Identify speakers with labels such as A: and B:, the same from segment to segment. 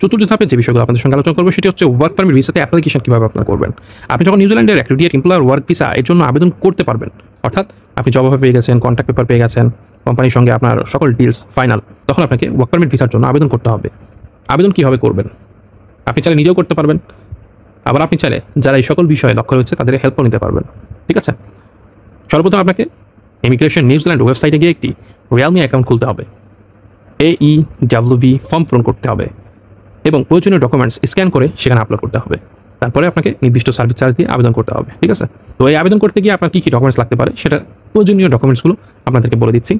A: চতুর্থ ধাপে যে বিষয়গুলো আপনাদের সঙ্গে আলোচনা করবো সেটি হচ্ছে ওয়ার্ক পারমিট ভিসাতে অ্যাপ্লিকেশন কীভাবে আপনারা করবেন। আপনি যখন নিউজিল্যান্ডের অ্যাক্রিডিয়েট এমপ্লয়ার ওয়ার্ক ভিসা এর জন্য আবেদন করতে পারবেন, অর্থাৎ আপনি জব অফার পেয়ে গেছেন, কন্ট্রাক্ট পেপার পেয়ে গেছেন, কোম্পানির সঙ্গে আপনার সকল ডিলস ফাইনাল, তখন আপনাকে ওয়ার্ক পারমিট ভিসার জন্য আবেদন করতে হবে। আবেদন কীভাবে করবেন? আপনি চাইলে নিজেও করতে পারবেন, আবার আপনি চাইলে যারা এই সকল বিষয়ে দক্ষ রয়েছে তাদের হেল্পও নিতে পারবেন। ঠিক আছে? সর্বপ্রথম আপনাকে ইমিগ্রেশন নিউজিল্যান্ড ওয়েবসাইটে গিয়ে একটি রিয়ালমি অ্যাকাউন্ট খুলতে হবে। AEWV ফর্ম পূরণ করতে হবে এবং প্রয়োজনীয় ডকুমেন্টস স্ক্যান করে সেখানে আপলোড করতে হবে। তারপরে আপনাকে নির্দিষ্ট সার্ভিস চার্জ দিয়ে আবেদন করতে হবে। ঠিক আছে? তো এই আবেদন করতে গিয়ে আপনার কী কী ডকুমেন্টস লাগতে পারে সেটা প্রয়োজনীয় ডকুমেন্টসগুলো আপনাদেরকে বলে দিচ্ছি।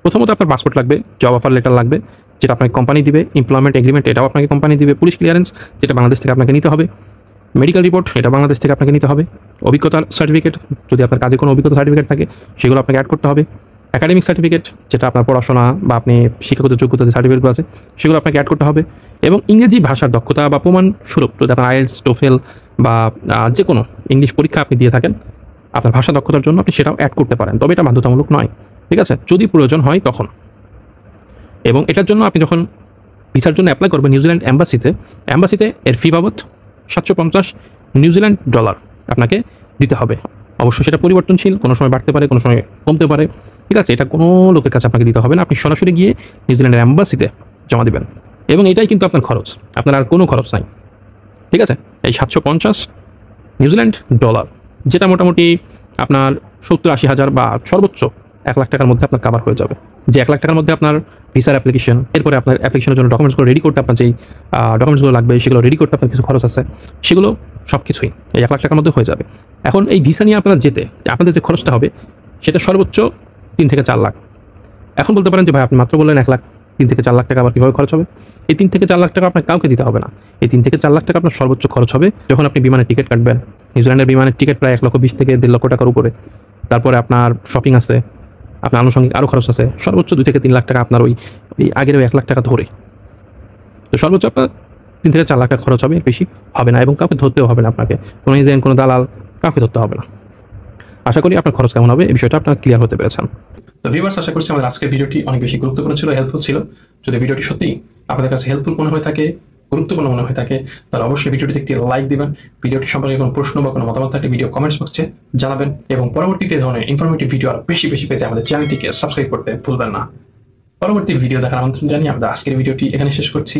A: প্রথমত আপনার পাসপোর্ট লাগবে, জব অফার লেটার লাগবে যেটা আপনাকে কোম্পানি দিবে, এমপ্লয়মেন্ট এগ্রিমেন্ট এটাও আপনাকে কোম্পানি দিবে, পুলিশ ক্লিয়ারেন্স যেটা বাংলাদেশ থেকে আপনাকে নিতে হবে, মেডিকেল রিপোর্ট এটা বাংলাদেশ থেকে আপনাকে নিতে হবে, অভিজ্ঞতার সার্টিফিকেট যদি আপনার কাজে কোনো অভিজ্ঞতা সার্টিফিকেট থাকে সেগুলো আপনাকে অ্যাড করতে হবে, একাডেমিক সার্টিফিকেট যেটা আপনার পড়াশোনা বা আপনি শিক্ষাগত যোগ্যতা যে সার্টিফিকেটগুলো আছে সেগুলো আপনাকে অ্যাড করতে হবে, এবং ইংরেজি ভাষার দক্ষতা বা প্রমাণস্বরূপ যদি আপনার আইএলটিএস, টোফেল বা যে কোনো ইংলিশ পরীক্ষা আপনি দিয়ে থাকেন আপনার ভাষা দক্ষতার জন্য আপনি সেটাও অ্যাড করতে পারেন, তবে এটা বাধ্যতামূলক নয়। ঠিক আছে? যদি প্রয়োজন হয় তখন। এবং এটার জন্য আপনি যখন ভিসার জন্য অ্যাপ্লাই করবেন নিউজিল্যান্ড অ্যাম্বাসিতে এর ফি বাবদ 750 নিউজিল্যান্ড ডলার আপনাকে দিতে হবে। অবশ্যই সেটা পরিবর্তনশীল, কোনো সময় বাড়তে পারে, কোনো সময় কমতে পারে। ঠিক আছে? এটা কোনো লোকের কাছে আপনাকে দিতে হবে না, আপনি সরাসরি গিয়ে নিউজিল্যান্ডের অ্যাম্বাসিতে জমা দেবেন এবং এটাই কিন্তু আপনার খরচ, আপনার আর কোনো খরচ নাই। ঠিক আছে? এই 750 নিউজিল্যান্ড ডলার যেটা মোটামুটি আপনার 70-80 হাজার বা সর্বোচ্চ 1 লাখ টাকার মধ্যে আপনার কাভার হয়ে যাবে। যে 1 লাখ টাকার মধ্যে আপনার ভিসার অ্যাপ্লিকেশন, এরপরে আপনার অ্যাপ্লিকেশনের জন্য ডকুমেন্টসগুলো রেডি করতে আপনার যেই ডকুমেন্টসগুলো লাগবে সেগুলো রেডি করতে আপনার কিছু খরচ আছে, সেগুলো সব কিছুই এই 1 লাখ টাকার মধ্যে হয়ে যাবে। এখন এই ভিসা নিয়ে আপনারা যেতে আপনাদের যে খরচটা হবে সেটা সর্বোচ্চ 3 থেকে 4 লাখ। এখন বলতে পারেন যে ভাই আপনি মাত্র বললেন 1 লাখ, 3 থেকে 4 লাখ টাকা আবার কীভাবে খরচ হবে? এই 3 থেকে 4 লাখ টাকা আপনার কাউকে দিতে হবে না। এই 3 থেকে 4 লাখ টাকা আপনার সর্বোচ্চ খরচ হবে যখন আপনি বিমানের টিকিট কাটবেন। নিউজিল্যান্ডের বিমানের টিকিট প্রায় 1,20,000 থেকে 1.5 লক্ষ টাকার উপরে। তারপরে আপনার শপিং আছে, আপনার আনুষঙ্গিক আরও খরচ আছে, সর্বোচ্চ 2 থেকে 3 লাখ টাকা আপনার ওই আগের ওই 1 লাখ টাকা ধরে। তো সর্বোচ্চ আপনার 3 থেকে 4 লাখ টাকা খরচ হবে, এর বেশি হবে না, এবং কাউকে ধরতেও হবে না আপনাকে, কোনো এজেন্ট, কোনো দালাল কাউকে ধরতে হবে না। আশা করি আপনার খরচ কেমন হবে এই বিষয়টা আপনারা ক্লিয়ার হতে পেরেছেন। তো ভিউয়ার্স, আশা করছি আমাদের আজকের ভিডিওটি অনেক বেশি গুরুত্বপূর্ণ ছিল, হেল্পফুল ছিল। যদি ভিডিওটি সত্যি আপনাদের কাছে হেল্পফুল মনে হয়ে থাকে, গুরুত্বপূর্ণ মনে হয়ে থাকে, তাহলে অবশ্যই ভিডিওটিতে একটি লাইক দিবেন। ভিডিওটি সম্পর্কে কোনো প্রশ্ন বা কোনো মতামত থাকলে ভিডিও কমেন্টস বক্সে জানাবেন, এবং পরবর্তীতে ধরনের ইনফরমেটিভ ভিডিও আর বেশি বেশি পেতে আমাদের চ্যানেলটিকে সাবস্ক্রাইব করতে ভুলবেন না। পরবর্তী ভিডিও দেখার আমন্ত্রণ জানিয়ে আমরা আজকের ভিডিওটি এখানে শেষ করছি।